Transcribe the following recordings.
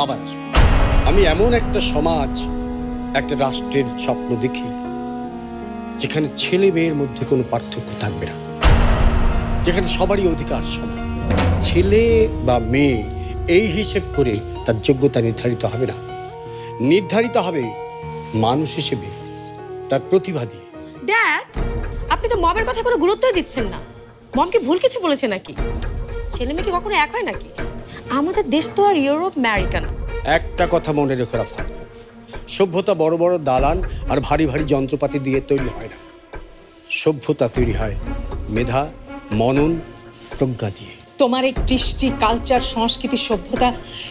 আবার আসবো। আমি এমন একটা সমাজ, একটা রাষ্ট্রের স্বপ্ন দেখি যেখানে ছেলে মেয়ের মধ্যে কোনো পার্থক্য থাকবে না, যেখানে সবারই অধিকার সমান। ছেলে বা মেয়ে এই হিসেব করে তার যোগ্যতা নির্ধারিত হবে না, নির্ধারিত হবে মানুষ হিসেবে, তার প্রতিভা দিয়ে। ড্যাড, আপনি তো মমের কথা কোনো গুরুত্বই দিচ্ছেন না। মম কি ভুল কিছু বলেছে নাকি? ছেলে মেয়ে কি কখনো এক হয় নাকি? আমাদের দেশ তো আর ইউরোপ আমেরিকা না। একটা কথা মনে রেখে রাখা, সভ্যতা বড় বড় দালান আর ভারী ভারী যন্ত্রপাতি দিয়ে তৈরি হয় না। সভ্যতা তৈরি হয় মেধা, মনন, প্রজ্ঞা দিয়ে। তোমার এই কৃষ্টি, কালচার, সংস্কৃতি, সভ্যতা,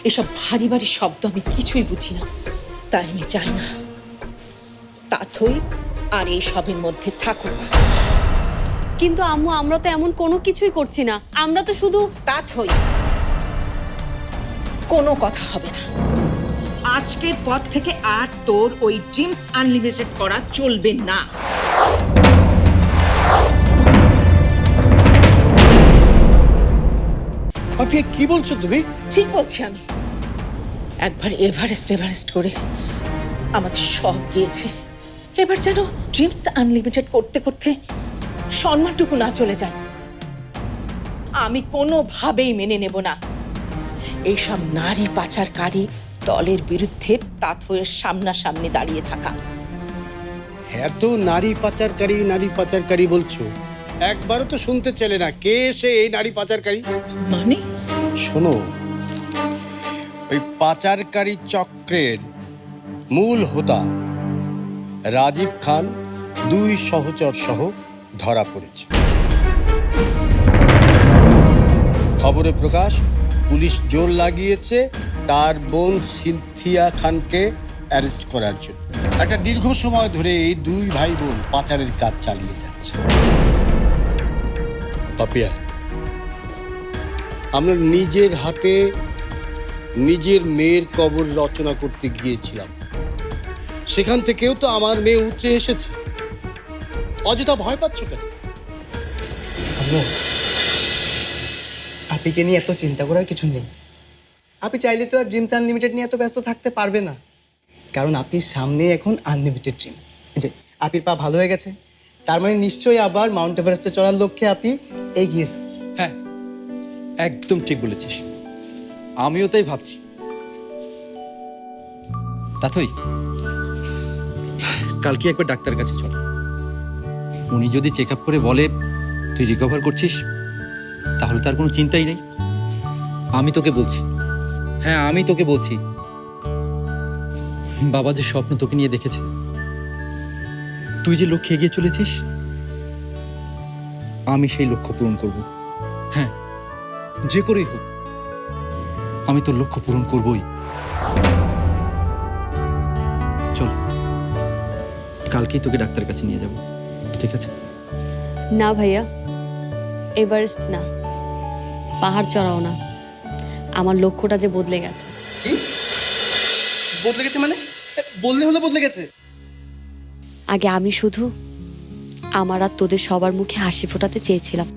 এসব ভারী ভারী শব্দ আমি কিছুই বুঝি না। তাই আমি চাই না তাথই আর এই সবের মধ্যে থাকুক। কিন্তু আম্মু, আমরা তো এমন কোনো কিছুই করছি না। আমরা তো শুধু তাথই কোনো কথা হবে না। আজকের পর থেকে আর তোর ওই ড্রিমস আনলিমিটেড করা চলবে না। আপনি কি বলছো তুমি? ঠিক বলছি আমি। একবার এভারেস্ট করে আমাদের সব গিয়েছে। এবার যেন ড্রিমস আনলিমিটেড করতে করতে সম্মানটুকু না চলে যায়। আমি কোনোভাবেই মেনে নেব না এইসব নারী পাচারকারী দলের বিরুদ্ধে তাথয়ের সামনাসামনি দাঁড়িয়ে থাকা। এত নারী পাচারকারী বলছো, একবারও তো শুনতে চলে না কে সে এই নারী পাচারকারী? মানে শোনো, ওই পাচারকারী চক্রের মূল হোতা রাজীব খান 2 সহচর সহ ধরা পড়েছে। খবরে প্রকাশ, পুলিশ জোর লাগিয়েছে তার বোন সিনথিয়া খানকে অ্যারেস্ট করার জন্য। একটা দীর্ঘ সময় ধরে এই 2 ভাই বোন পাচারের কাজ চালিয়ে যাচ্ছে। পাপিয়া, আমরা নিজের হাতে নিজের মেয়ের কবর রচনা করতে গিয়েছিলাম। সেখান থেকেও তো আমার মেয়ে উঠে এসেছে। অযথা ভয় পাচ্ছ কেন? আপিকে নিয়ে এত চিন্তা করার কিছু নেই। আপনি চাইলে তো আর ড্রিমস আনলিমিটেড নিয়ে এত ব্যস্ত থাকতে পারবে না, কারণ আপির সামনে এখন আনলিমিটেড ড্রিম। যে আপির পা ভালো হয়ে গেছে, তার মানে নিশ্চয়ই আবার মাউন্ট এভারেস্টে চড়ার লক্ষ্যে আপি এগিয়ে যাবে। হ্যাঁ, একদম ঠিক বলেছিস। আমিও তাই ভাবছি। তাথই, কালকে একবার ডাক্তারের কাছে চল। উনি যদি চেক আপ করে বলে তুই রিকভার করছিস, তাহলে তার কোনো চিন্তাই নেই। আমি তোকে বলছি, হ্যাঁ আমি তোকে বলছি, বাবা যে স্বপ্ন তোকে নিয়ে দেখেছে, তুই যে লক্ষ্যে এগিয়ে চলেছিস, আমি সেই লক্ষ্য পূরণ করব। হ্যাঁ, যে করেই হোক আমি তোর লক্ষ্য পূরণ করবই। চল, কালকেই তোকে ডাক্তারের কাছে নিয়ে যাব, ঠিক আছে? না ভাইয়া, এভারেস্ট না, পাহাড় চড়াও না। আমার লক্ষ্যটা যে বদলে গেছে। কি বদলে গেছে মানে? বললে হলো বদলে গেছে। আগে আমি শুধু আমার আর তোদের সবার মুখে হাসি ফোটাতে চেয়েছিলাম।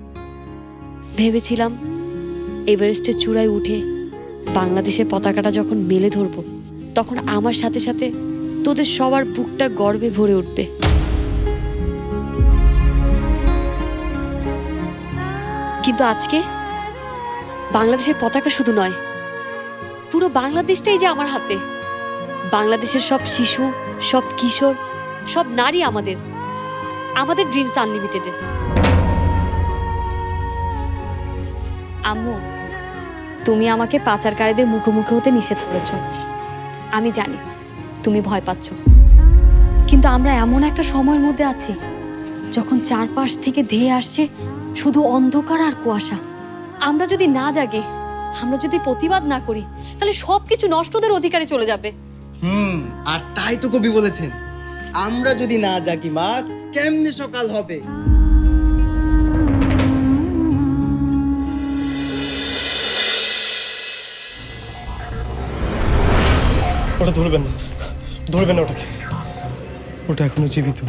ভেবেছিলাম এভারেস্টের চূড়ায় উঠে বাংলাদেশের পতাকাটা যখন মেলে ধরবো, তখন আমার সাথে সাথে তোদের সবার বুকটা গর্বে ভরে উঠবে। কিন্তু আজকে বাংলাদেশের পতাকা শুধু নয়, পুরো বাংলাদেশটাই যে আমার হাতে। বাংলাদেশের সব শিশু, সব কিশোর, সব নারী আমাদের ড্রিমস আনলিমিটেডের। আম্মু, তুমি আমাকে পাচারকারীদের মুখোমুখি হতে নিষেধ করেছ। আমি জানি তুমি ভয় পাচ্ছ, কিন্তু আমরা এমন একটা সময়ের মধ্যে আছি যখন চারপাশ থেকে ধেয়ে আসছে শুধু অন্ধকার আর কুয়াশা। আমরা যদি না জাগি, আমরা যদি প্রতিবাদ না করি, তাহলে সবকিছু নষ্টদের অধিকারে চলে যাবে। আর তাই তো কবি বলেছেন, আমরা যদি না জাগি মা, কেমনে সকাল হবে। ওটা ধরবেন না ওটাকে, ওটা এখনো জীবিত।